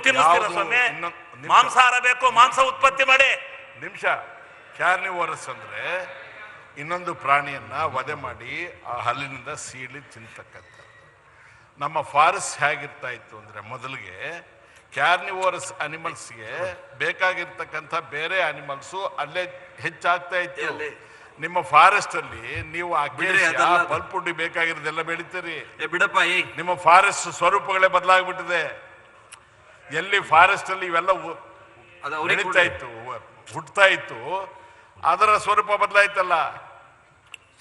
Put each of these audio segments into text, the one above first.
ತಿನ್ನಿಸ್ತೀರಾ ಸ್ವಾಮಿ? ಮಾಂಸಾಹಾರ ಬೇಕು, ಮಾಂಸ ಉತ್ಪತ್ತಿ ಮಾಡಿ. ನಿಮಿಷ. ಕ್ಯಾರ್ನಿವೋರಸ್ ಅಂದ್ರೆ ಇನ್ನೊಂದು ಪ್ರಾಣಿಯನ್ನ ವಧೆ ಮಾಡಿ ಆ ಹಲ್ಲಿನಿಂದ ಸೀಳಿ ತಿಂತಕ್ಕಂಥ. ನಮ್ಮ ಫಾರೆಸ್ಟ್ ಹೇಗಿರ್ತಾ ಇತ್ತು ಅಂದ್ರೆ ಮೊದಲಿಗೆ ಕ್ಯಾರ್ನಿವೋರಸ್ ಅನಿಮಲ್ಸ್ಗೆ ಬೇಕಾಗಿರ್ತಕ್ಕಂಥ ಬೇರೆ ಅನಿಮಲ್ಸು ಅಲ್ಲೇ ಹೆಚ್ಚಾಗ್ತಾ ಇತ್ತು. ನಿಮ್ಮ ಫಾರೆಸ್ಟ್ ಅಲ್ಲಿ ನೀವು ಪಲ್ಪುಡ್ಡಿ ಬೇಕಾಗಿರೋದೆಲ್ಲ ಬೆಳಿತೀರಿ ಬಿಡಪ್ಪ. ನಿಮ್ಮ ಫಾರೆಸ್ಟ್ ಸ್ವರೂಪಗಳೇ ಬದಲಾಗ್ಬಿಟ್ಟಿದೆ. ಎಲ್ಲಿ ಫಾರೆಸ್ಟ್ ಅಲ್ಲಿ ಇವೆಲ್ಲ ಬೆಳೀತಾ ಇತ್ತು, ಹುಟ್ಟತಾ ಇತ್ತು, ಅದರ ಸ್ವರೂಪ ಬದಲಾಯ್ತಲ್ಲ.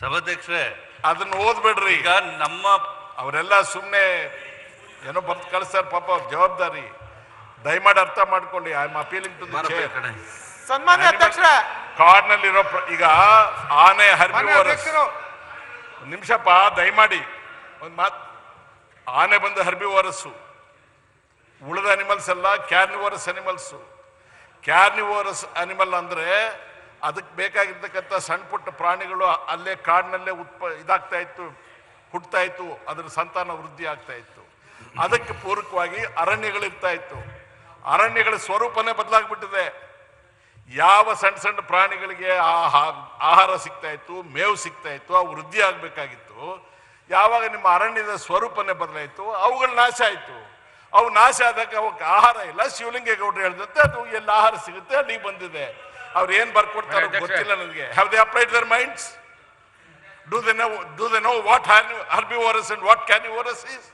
ಸಭಾಧ್ಯಕ್ಷರೇ, ಅದನ್ನ ಓದ್ಬೇಡ್ರಿ. ಈಗ ನಮ್ಮ ಅವರೆಲ್ಲ ಸುಮ್ಮನೆ ಏನೋ ಬರ್ದು ಕಳಿಸ್ತಾರೆ, ಪಾಪ ಅವ್ರ ಜವಾಬ್ದಾರಿ. ದಯಮಾಡಿ ಅರ್ಥ ಮಾಡ್ಕೊಳ್ಳಿ. I am appealing to the chair. ಸನ್ಮಾನ್ಯ ಅಧ್ಯಕ್ಷರೇ, ಕಾಡ್ನಲ್ಲಿರೋ ಈಗ ಆನೆ ಹರ್ಬಿವೋರಸ್, ನಿಮಿಷಪ್ಪ ದಯಮಾಡಿ ಒಂದು ಮಾತು. ಆನೆ ಬಂದು ಹರ್ಬಿವೋರಸ್ಸು, ಉಳಿದ ಅನಿಮಲ್ಸ್ ಎಲ್ಲ ಕ್ಯಾರ್ನಿವೋರಸ್ ಅನಿಮಲ್ಸು. ಕ್ಯಾರ್ನಿವೋರಸ್ ಅನಿಮಲ್ ಅಂದ್ರೆ ಅದಕ್ಕೆ ಬೇಕಾಗಿರ್ತಕ್ಕಂಥ ಸಣ್ಣ ಪುಟ್ಟ ಪ್ರಾಣಿಗಳು ಅಲ್ಲೇ ಕಾಡಿನಲ್ಲೇ ಇದಾಗ್ತಾ ಇತ್ತು, ಹುಟ್ಟತಾ ಇತ್ತು, ಅದರ ಸಂತಾನ ವೃದ್ಧಿ ಆಗ್ತಾ ಇತ್ತು. ಅದಕ್ಕೆ ಪೂರಕವಾಗಿ ಅರಣ್ಯಗಳಿರ್ತಾ ಇತ್ತು. ಅರಣ್ಯಗಳ ಸ್ವರೂಪನೇ ಬದಲಾಗ್ಬಿಟ್ಟಿದೆ. ಯಾವ ಸಣ್ಣ ಸಣ್ಣ ಪ್ರಾಣಿಗಳಿಗೆ ಆಹಾರ ಸಿಗ್ತಾ ಇತ್ತು, ಮೇವು ಸಿಗ್ತಾ ಇತ್ತು, ಅವು ವೃದ್ಧಿ ಆಗ್ಬೇಕಾಗಿತ್ತು. ಯಾವಾಗ ನಿಮ್ಮ ಅರಣ್ಯದ ಸ್ವರೂಪನೇ ಬದಲಾಯಿತು, ಅವುಗಳು ನಾಶ ಆಯಿತು. ಅವು ನಾಶ ಆದಾಗ ಅವಕ್ಕೆ ಆಹಾರ ಇಲ್ಲ. ಶಿವಲಿಂಗೇಗೌಡರು ಹೇಳಿದಂತೆ ಅದು ಎಲ್ಲಿ ಆಹಾರ ಸಿಗುತ್ತೆ ಅಲ್ಲಿಗೆ ಬಂದಿದೆ. ಅವ್ರು ಏನ್ ಬರ್ಕೊಡ್ತಾರೋ ಗೊತ್ತಿಲ್ಲ ನನಗೆ. Have they applied their minds? Do they know what herbivorous and what carnivorous is?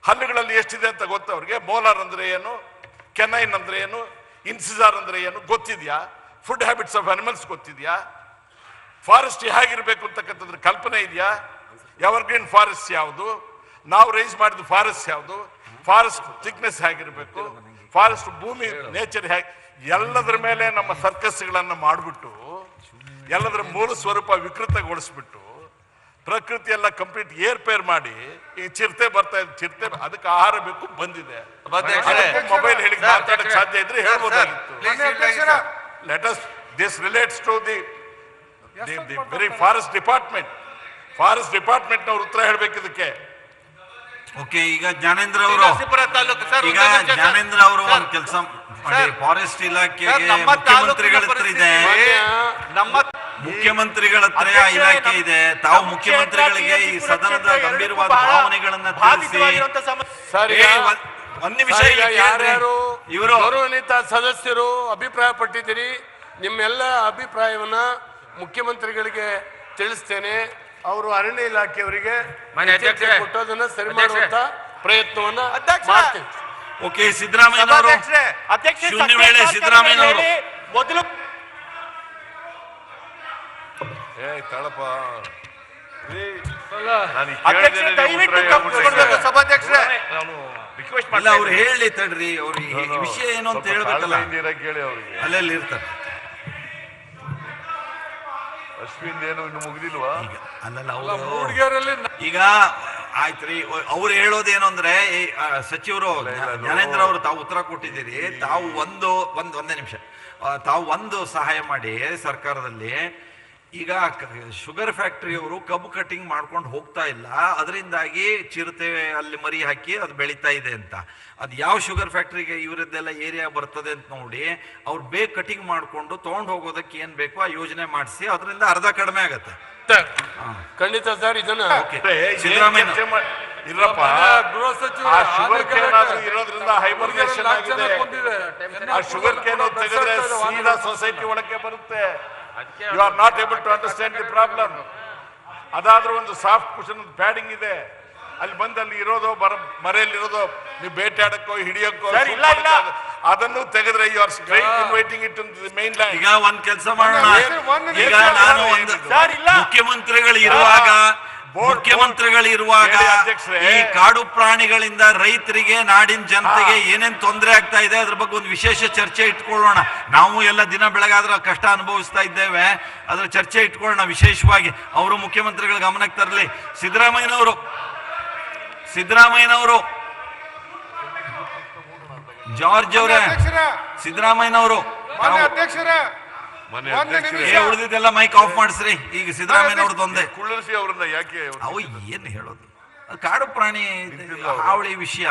ಹಲ್ಲುಗಳಲ್ಲಿ ಎಷ್ಟಿದೆ ಅಂತ ಗೊತ್ತ ಅವ್ರಿಗೆ? ಮೋಲಾರ್ ಅಂದ್ರೆ ಏನು, ಕೆನೈನ್ ಅಂದ್ರೆ ಏನು, ಇನ್ಸಿಜಾರ್ ಅಂದ್ರೆ ಏನು ಗೊತ್ತಿದ್ಯಾ? ಫುಡ್ ಹ್ಯಾಬಿಟ್ಸ್ ಆಫ್ ಅನಿಮಲ್ಸ್ ಗೊತ್ತಿದ್ಯಾ? ಫಾರೆಸ್ಟ್ ಹೇಗಿರ್ಬೇಕು ಅಂತಕ್ಕಂಥದ್ರ ಕಲ್ಪನೆ ಇದೆಯಾ? ಎವರ್ಗ್ರೀನ್ ಫಾರೆಸ್ಟ್ ಯಾವುದು? ನಾವು ರೈಸ್ ಮಾಡಿದ ಫಾರೆಸ್ಟ್ ಯಾವುದು? ಫಾರೆಸ್ಟ್ ಥಿಕ್ನೆಸ್ ಹೇಗಿರ್ಬೇಕು? ಫಾರೆಸ್ಟ್ ಭೂಮಿ ನೇಚರ್ ಹೇಗೆ? ಎಲ್ಲದರ ಮೇಲೆ ನಮ್ಮ ಸರ್ಕಸ್ಗಳನ್ನು ಮಾಡಿಬಿಟ್ಟು ಎಲ್ಲದರ ಮೂಲ ಸ್ವರೂಪ ವಿಕೃತಗೊಳಿಸ್ಬಿಟ್ಟು ಪ್ರಕೃತಿ ಎಲ್ಲ ಕಂಪ್ಲೀಟ್ ಏರ್ಪೇರ್ ಮಾಡಿ ಈ ಚಿರತೆ ಬರ್ತಾ ಇದೆ. ಚಿರತೆ ಅದಕ್ಕೆ ಆಹಾರ ಬೇಕು ಬಂದಿದೆ. ಮೊಬೈಲ್ ಹೇಳಿ ಮಾತಾಡಕ್ಕೆ ಸಾಧ್ಯ ಇದ್ರೆ ಹೇಳ್ಬೋದಾಗಿತ್ತು. Let us this relates to the very forest department. Forest department ನವರು ಉತ್ತರ ಹೇಳ್ಬೇಕು ಇದಕ್ಕೆ. ಓಕೆ, ಈಗ ಜ್ಞಾನೇಂದ್ರ ಅವರು ಒಂದು ಕೆಲಸ ಮಾಡಿ. ಫಾರೆಸ್ಟ್ ಇಲಾಖೆಗೆ ಮುಖ್ಯಮಂತ್ರಿಗಳ ಹತ್ರ ಇದೆ, ಮುಖ್ಯಮಂತ್ರಿಗಳ ಹತ್ರ ಇಲಾಖೆ ಇದೆ. ತಾವು ಮುಖ್ಯಮಂತ್ರಿಗಳಿಗೆ ಈ ಸದನದ ಗಂಭೀರವಾದ ಭಾವನೆಗಳನ್ನ ತಿಳಿಸಿ ಒಂದು ನಿಮಿಷ. ಇವರು ಗೌರವಾನ್ವಿತ ಸದಸ್ಯರು ಅಭಿಪ್ರಾಯ ಪಟ್ಟಿದ್ದೀರಿ. ನಿಮ್ಮೆಲ್ಲ ಅಭಿಪ್ರಾಯವನ್ನ ಮುಖ್ಯಮಂತ್ರಿಗಳಿಗೆ ತಿಳಿಸ್ತೇನೆ. ಅವರು ಅರಣ್ಯ ಇಲಾಖೆಯವರಿಗೆ ಕೊಟ್ಟೋದನ್ನ ಸರಿ ಮಾಡುವಂತ ಪ್ರಯತ್ನವನ್ನ ಮಾಡ್ತೀವಿ. ಓಕೆ, ಸಿದ್ದರಾಮಯ್ಯನವರು ಶೂನ್ಯ ವೇಳೆ ಸಿದ್ದರಾಮಯ್ಯನವರು ಮೊದಲು ಅಲ್ಲ, ಅವ್ರು ಹೇಳಿ ತಡ್ರಿ. ಅವ್ರಿಗೆ ವಿಷಯ ಏನು ಅಂತ ಹೇಳ್ಬೇಕಲ್ಲ, ಅಲ್ಲೆಲ್ಲಿ ಇರ್ತಾರೆ. ಅಶ್ವಿನ್ ಏನು ಇನ್ನು ಮುಗಿದಿಲ್ವಾ? ಈಗ ಆಯ್ತ್ರಿ. ಅವ್ರು ಹೇಳೋದೇನು ಅಂದ್ರೆ, ಸಚಿವರು ಜ್ಞಾನೇಂದ್ರ ಅವರು ತಾವು ಉತ್ತರ ಕೊಟ್ಟಿದ್ದೀರಿ. ತಾವು ಒಂದೇ ನಿಮಿಷ, ತಾವು ಒಂದು ಸಹಾಯ ಮಾಡಿ ಸರ್ಕಾರದಲ್ಲಿ. ಈಗ ಶುಗರ್ ಫ್ಯಾಕ್ಟರಿಯವರು ಕಬ್ಬು ಕಟಿಂಗ್ ಮಾಡ್ಕೊಂಡು ಹೋಗ್ತಾ ಇಲ್ಲ, ಅದರಿಂದಾಗಿ ಚಿರತೆ ಅಲ್ಲಿ ಮರಿ ಹಾಕಿ ಅದು ಬೆಳೀತಾ ಇದೆ ಅಂತ. ಅದು ಯಾವ ಶುಗರ್ ಫ್ಯಾಕ್ಟರಿಗೆ ಇವರದ್ದೆಲ್ಲ ಏರಿಯಾ ಬರ್ತದೆ ಅಂತ ನೋಡಿ ಅವ್ರು ಬೇಗ ಕಟಿಂಗ್ ಮಾಡಿಕೊಂಡು ತೊಗೊಂಡು ಹೋಗೋದಕ್ಕೆ ಏನ್ ಬೇಕೋ ಆ ಯೋಜನೆ ಮಾಡಿಸಿ, ಅದರಿಂದ ಅರ್ಧ ಕಡಿಮೆ ಆಗತ್ತೆ. ಖಂಡಿತ ಸರ್. ಇದನ್ನ ಸಿದ್ದರಾಮಯ್ಯ ಇಲ್ಲಪ್ಪ, ಶುಗರ್ ಕೇನ್ ಇರೋದ್ರಿಂದ ಹೈಬರ್ನೇಷನ್ ಆಗಿದೆ. ಆ ಶುಗರ್ ಕೇನ್ ತೆಗೆದ್ರೆ ಸೀದಾ ಸೊಸೈಟಿ ಒಳಗೆ ಬರುತ್ತೆ. You are not able to understand the problem. ಅದಾದ್ರೂ ಒಂದು ಸಾಫ್ಟ್ ಕುಷನ್ ಪ್ಯಾಡಿಂಗ್ ಇದೆ. ಅಲ್ಲಿ ಬಂದಲ್ಲಿ ಇರೋದು ಮರೆಯಲ್ಲಿರೋದು ನೀವು ಬೇಟೆಯಾಡಕ್ಕೋ ಹಿಡಿಯೋಕ್ಕೋ ಅದನ್ನು ತೆಗೆದ್ರೆ you are straight inviting it to the main line. ಈಗ ಒಂದ್ ಕೆಲಸ ಮಾಡೋಣ. ಈಗ ನಾನು ಒಂದು ಮುಖ್ಯಮಂತ್ರಿಗಳಿರುವಾಗ ಈ ಕಾಡು ಪ್ರಾಣಿಗಳಿಂದ ರೈತರಿಗೆ, ನಾಡಿನ ಜನತೆಗೆ ಏನೇನ್ ತೊಂದರೆ ಆಗ್ತಾ ಇದೆ ಅದ್ರ ಬಗ್ಗೆ ಒಂದು ವಿಶೇಷ ಚರ್ಚೆ ಇಟ್ಕೊಳ್ಳೋಣ. ನಾವು ಎಲ್ಲ ದಿನ ಬೆಳಗಾದ್ರೆ ಕಷ್ಟ ಅನುಭವಿಸ್ತಾ ಇದ್ದೇವೆ, ಅದ್ರ ಚರ್ಚೆ ಇಟ್ಕೊಳ್ಳೋಣ ವಿಶೇಷವಾಗಿ. ಅವರು ಮುಖ್ಯಮಂತ್ರಿಗಳ ಗಮನಕ್ಕೆ ತರಲಿ. ಸಿದ್ದರಾಮಯ್ಯನವರು ಜಾರ್ಜ್ ಅವರೇ, ಸಿದ್ದರಾಮಯ್ಯನವರು ಉಳಿದಿದ್ದೆಲ್ಲ ಮೈಕ್ ಆಫ್ ಮಾಡಿಸ್ರಿ. ಈಗ ಸಿದ್ದರಾಮಯ್ಯನವ್ರದ್ದು ಒಂದೇ ಕುಳ್ಳರಿಸಿ ಅವ್ರನ್ನ ಯಾಕೆ ಅವು ಏನ್ ಹೇಳೋದು, ಕಾಡು ಪ್ರಾಣಿ ಹಾವಳಿ ವಿಷಯ.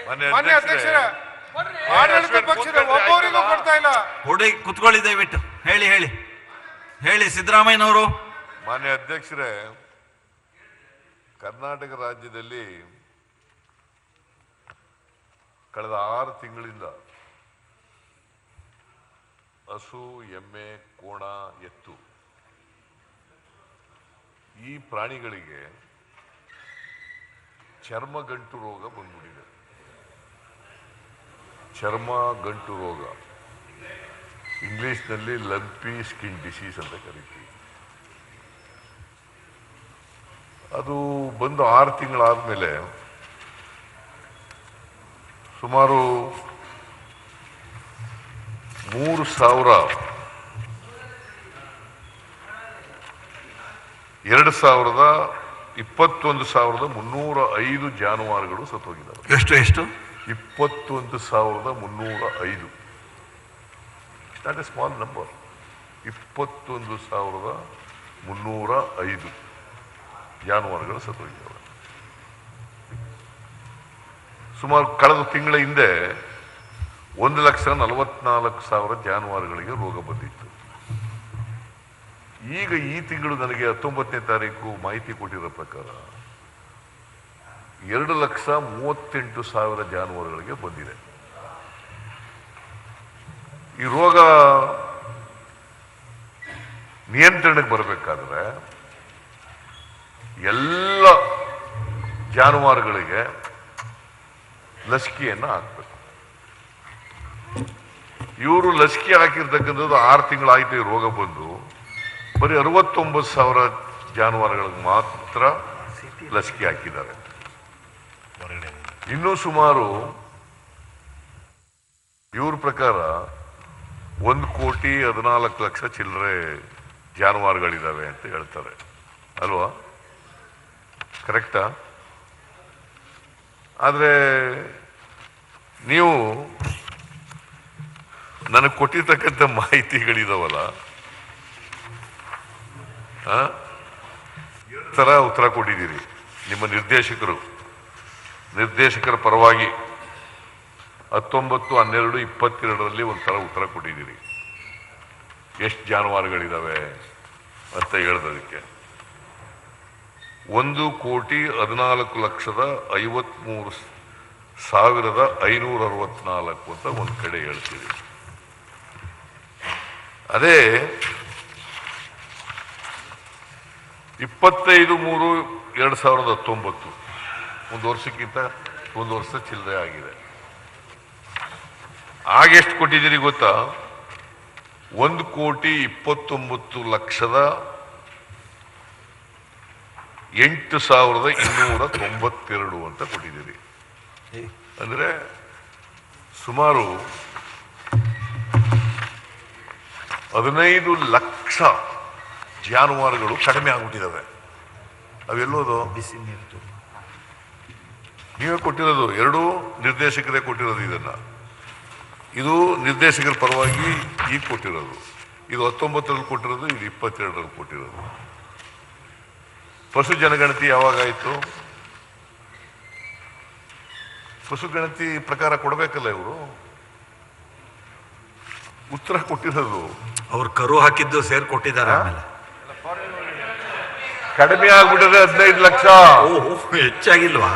ಮಾನ್ಯ ಅಧ್ಯಕ್ಷರೇ, ಆಡಳಿತ ಪಕ್ಷದ ಒಬ್ಬರಿಗೂ ಕೊಡ್ತಾ ಇಲ್ಲ. ಕೊಡಿ, ಕುತ್ಕೊಳ್ಳಿ ದಯವಿಟ್ಟು. ಹೇಳಿ ಸಿದ್ದರಾಮಯ್ಯನವರು. ಮಾನ್ಯ ಅಧ್ಯಕ್ಷರೇ, ಕರ್ನಾಟಕ ರಾಜ್ಯದಲ್ಲಿ ಕಳೆದ 6 ತಿಂಗಳಿಂದ ಹಸು, ಎಮ್ಮೆ, ಕೋಣ, ಎತ್ತು ಈ ಪ್ರಾಣಿಗಳಿಗೆ ಚರ್ಮಗಂಟು ರೋಗ ಬಂದ್ಬಿಟ್ಟಿದೆ. ಚರ್ಮಗಂಟು ರೋಗ, ಇಂಗ್ಲಿಷ್ನಲ್ಲಿ ಲಂಪಿ ಸ್ಕಿನ್ ಡಿಸೀಸ್ ಅಂತ ಕರಿತೀವಿ. ಅದು ಬಂದು 6 ತಿಂಗಳಾದ್ಮೇಲೆ ಸುಮಾರು 21,305 ಜಾನುವಾರುಗಳು ಸತ್ತೋಗಿದ್ದಾವೆ. ಎಷ್ಟು? 21,305. Not A small number. 21,305 ಜಾನುವಾರುಗಳು ಸತ್ತೋಗಿದ್ದಾವೆ. ಸುಮಾರು ಕಳೆದ ತಿಂಗಳ ಹಿಂದೆ 1,44,000 ಜಾನುವಾರುಗಳಿಗೆ ರೋಗ ಬಂದಿತ್ತು. ಈಗ ಈ ತಿಂಗಳು ನನಗೆ 19ನೇ ತಾರೀಕು ಮಾಹಿತಿ ಕೊಟ್ಟಿರೋ ಪ್ರಕಾರ 2,38,000 ಜಾನುವಾರುಗಳಿಗೆ ಬಂದಿದೆ. ಈ ರೋಗ ನಿಯಂತ್ರಣಕ್ಕೆ ಬರಬೇಕಾದ್ರೆ ಎಲ್ಲ ಜಾನುವಾರುಗಳಿಗೆ ಲಸಿಕೆಯನ್ನು ಹಾಕಬೇಕು. ಇವರು ಲಸಿಕೆ ಹಾಕಿರ್ತಕ್ಕಂಥದ್ದು 6 ತಿಂಗಳಾಯ್ತು. ಈ ರೋಗ ಬಂದು ಬರೀ 69,000 ಜಾನುವಾರುಗಳಿಗೆ ಮಾತ್ರ ಲಸಿಕೆ ಹಾಕಿದ್ದಾರೆ. ಇನ್ನೂ ಸುಮಾರು ಇವ್ರ ಪ್ರಕಾರ 1,14,00,000 ಚಿಲ್ಲರೆ ಜಾನುವಾರುಗಳಿದ್ದಾವೆ ಅಂತ ಹೇಳ್ತಾರೆ. ಅಲ್ವಾ? ಕರೆಕ್ಟಾ? ಆದರೆ ನೀವು ನನಗೆ ಕೊಟ್ಟಿರ್ತಕ್ಕಂಥ ಮಾಹಿತಿಗಳಿದಾವಲ್ಲ, ತರ ಉತ್ತರ ಕೊಟ್ಟಿದ್ದೀರಿ. ನಿಮ್ಮ ನಿರ್ದೇಶಕರ ಪರವಾಗಿ 19/12/22 ಒಂಥರ ಉತ್ತರ ಕೊಟ್ಟಿದ್ದೀರಿ. ಎಷ್ಟು ಜಾನುವಾರುಗಳಿದಾವೆ ಅಂತ ಹೇಳೋದಕ್ಕೆ 1,14,53,564 ಅಂತ ಒಂದು ಕಡೆ ಹೇಳ್ತೀರಿ. ಅದೇ 25/3/2019 ಒಂದು ವರ್ಷಕ್ಕಿಂತ ಒಂದು ವರ್ಷ ಚಿಲ್ಲರೆ ಆಗಿದೆ. ಆಗೆಷ್ಟು ಕೊಟ್ಟಿದ್ದೀರಿ ಗೊತ್ತಾ? 1,29,8,292 ಅಂತ ಕೊಟ್ಟಿದ್ದೀರಿ. ಅಂದ್ರೆ ಸುಮಾರು 15 ಲಕ್ಷ ಜಾನುವಾರುಗಳು ಕಡಿಮೆ ಆಗ್ಬಿಟ್ಟಿದ್ದಾವೆ. ಅವೆಲ್ಲೋದು ಬಿಸಿ ನೀರು ನೀವೇ ಕೊಟ್ಟಿರೋದು. 2 ನಿರ್ದೇಶಕರೇ ಕೊಟ್ಟಿರೋದು. ಇದು ನಿರ್ದೇಶಕರ ಪರವಾಗಿ ಈಗ ಕೊಟ್ಟಿರೋದು. ಇದು 19ರಲ್ಲಿ ಕೊಟ್ಟಿರೋದು, ಇದು 22ರಲ್ಲಿ ಕೊಟ್ಟಿರೋದು. ಪಶು ಜನಗಣತಿ ಯಾವಾಗಾಯಿತು? ಪಶು ಗಣತಿ ಪ್ರಕಾರ ಕೊಡಬೇಕಲ್ಲ ಇವರು. ಉತ್ತರ ಕೊಟ್ಟಿರೋದು ಅವ್ರು ಕರು ಹಾಕಿದ್ದು ಸೇರ್ ಕೊಟ್ಟಿದ್ದಾರೆ. ಕಡಿಮೆ ಆಗ್ಬಿಟ್ಟಿದೆ 15 ಲಕ್ಷ. ಹೆಚ್ಚಾಗಿಲ್ವಾ?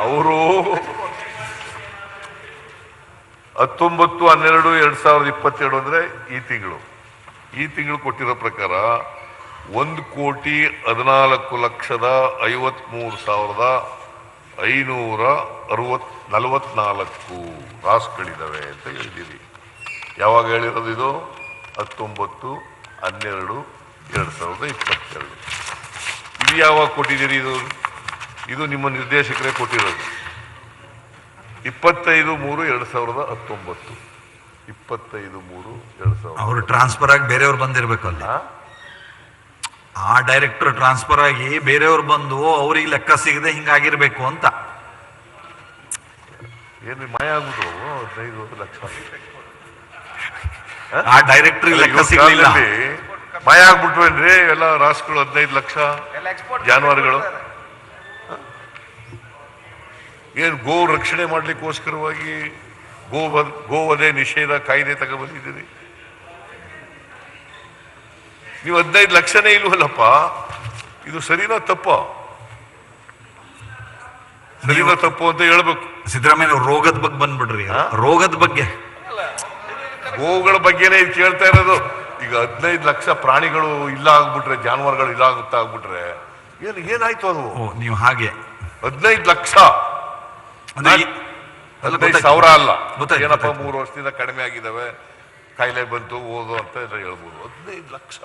ಅವರು 19/12/2022 ಅಂದ್ರೆ ಈ ತಿಂಗಳು ಕೊಟ್ಟಿರೋ ಪ್ರಕಾರ 1,43,544 ರಾಸುಗಳಿದ್ದಾವೆ ಅಂತ ಹೇಳಿದ್ದೀರಿ. ಯಾವಾಗ ಹೇಳಿರೋದು ಇದು? 19/12/2022. ಇದು ಯಾವಾಗ ಕೊಟ್ಟಿದ್ದೀರಿ? ಇದು ನಿಮ್ಮ ನಿರ್ದೇಶಕರೇ ಕೊಟ್ಟಿರೋದು. 25/3/2019. 25/3/2019. ಅವರು ಟ್ರಾನ್ಸ್ಫರ್ ಆಗಿ ಬೇರೆಯವ್ರು ಬಂದಿರ್ಬೇಕಲ್ಲ. ಆ ಡೈರೆಕ್ಟರ್ ಟ್ರಾನ್ಸ್ಫರ್ ಆಗಿ ಬೇರೆಯವ್ರು ಬಂದು ಅವ್ರಿಗೆ ಲೆಕ್ಕ ಸಿಗದೆ ಹಿಂಗಾಗಿರ್ಬೇಕು ಅಂತ. ಏನು ಮಾಯ ಆಗ್ಬಿಟ್ರು 15 ಲಕ್ಷ. ಆ ಡೈರೆಕ್ಟರ್ ಲೆಕ್ಕ ಸಿಗಲಿಲ್ಲ, ಮಾಯ ಆಗ್ಬಿಟ್ವೇನ್ರಿ ಎಲ್ಲ ರಾಸುಗಳು? 15 ಲಕ್ಷ ಜಾನುವಾರುಗಳು ಏನು ಗೋ ರಕ್ಷಣೆ ಮಾಡ್ಲಿಕ್ಕೋಸ್ಕರವಾಗಿ ಗೋವಧೆ ನಿಷೇಧ ಕಾಯ್ದೆ ತಗೊಬಂದಿದ್ದೀರಿ. ನೀವು 15 ಲಕ್ಷನೇ ಇಲ್ವಲ್ಲಪ್ಪ, ಇದು ಸರಿನೋ ತಪ್ಪ? ಸರಿನೋ ತಪ್ಪು ಅಂತ ಹೇಳ್ಬೇಕು. ಸಿದ್ದರಾಮಯ್ಯ ರೋಗದ ಬಗ್ಗೆ ಬಂದ್ಬಿಡ್ರಿ, ರೋಗದ ಬಗ್ಗೆ, ಗೋವುಗಳ ಬಗ್ಗೆನೇ ಕೇಳ್ತಾ ಇರೋದು. ಈಗ 15 ಲಕ್ಷ ಪ್ರಾಣಿಗಳು ಇಲ್ಲ ಆಗ್ಬಿಟ್ರೆ, ಜಾನುವಾರುಗಳು ಇಲ್ಲ ಆಗುತ್ತಾ ಆಗ್ಬಿಟ್ರೆ ಏನಾಯ್ತು ಅದು? ನೀವು ಹಾಗೆ 15 ಲಕ್ಷ 15,000 ಅಲ್ಲ, ಏನಪ್ಪ 3 ವರ್ಷದಿಂದ ಕಡಿಮೆ ಆಗಿದ್ದಾವೆ, ಕಾಯಿಲೆ ಬಂತು ಓದು ಅಂತ ಎಲ್ಲ ಹೇಳ್ಬೋದು. 15 ಲಕ್ಷ